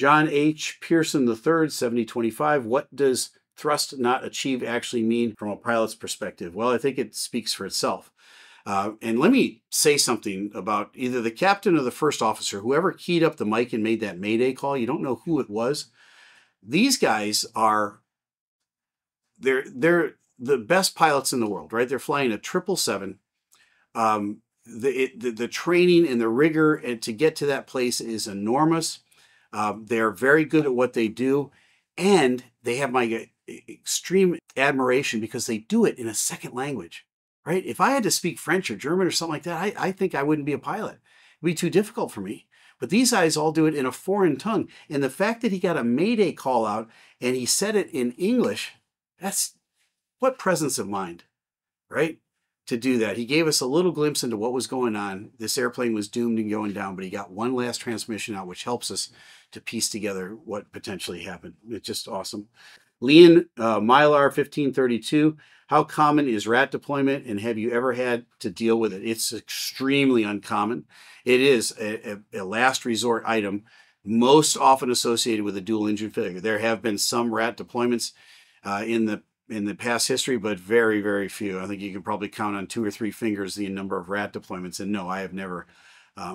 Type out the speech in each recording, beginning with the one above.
John H. Pearson III, 7025. What does thrust not achieve actually mean from a pilot's perspective? Well, I think it speaks for itself. And let me say something about either the captain or the first officer, whoever keyed up the mic and made that Mayday call. You don't know who it was. These guys they're the best pilots in the world, right? They're flying a 777. The training and the rigor and to get to that place is enormous. They're very good at what they do, and they have my extreme admiration because they do it in a second language, right? If I had to speak French or German or something like that, I think I wouldn't be a pilot. It'd be too difficult for me. But these guys all do it in a foreign tongue. And the fact that he got a Mayday call out and he said it in English, that's what presence of mind, right? To do that. He gave us a little glimpse into what was going on. This airplane was doomed and going down, but he got one last transmission out, which helps us to piece together what potentially happened. It's just awesome. Leon Mylar 1532. How common is rat deployment, and have you ever had to deal with it? It's extremely uncommon. It is a last resort item, most often associated with a dual engine failure. There have been some rat deployments in the past history, but very, very few. I think you can probably count on 2 or 3 fingers the number of rat deployments. And no, I have never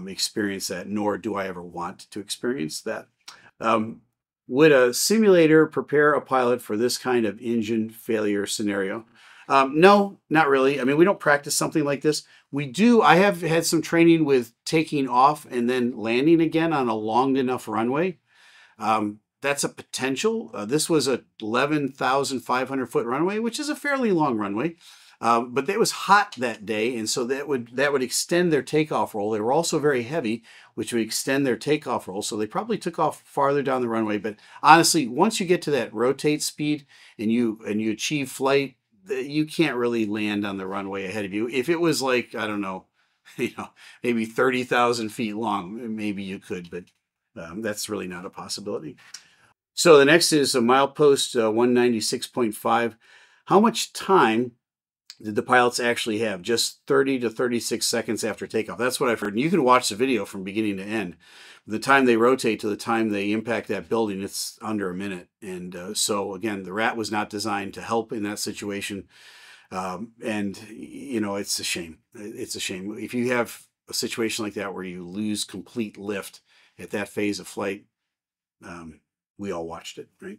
experienced that, nor do I ever want to experience that. Would a simulator prepare a pilot for this kind of engine failure scenario? No, not really. I mean, we don't practice something like this. We do. I have had some training with taking off and then landing again on a long enough runway. That's a potential. This was a 11,500 foot runway, which is a fairly long runway. But it was hot that day, and so that would extend their takeoff roll. They were also very heavy, which would extend their takeoff roll. So they probably took off farther down the runway. But honestly, once you get to that rotate speed and you achieve flight, you can't really land on the runway ahead of you. If it was like, I don't know, maybe 30,000 feet long, maybe you could, but that's really not a possibility. So the next is a milepost 196.5. How much time did the pilots actually have? Just 30 to 36 seconds after takeoff. That's what I've heard. And you can watch the video from beginning to end. The time they rotate to the time they impact that building, it's under a minute. And so again, the rat was not designed to help in that situation. And it's a shame. It's a shame. If you have a situation like that where you lose complete lift at that phase of flight, we all watched it, right?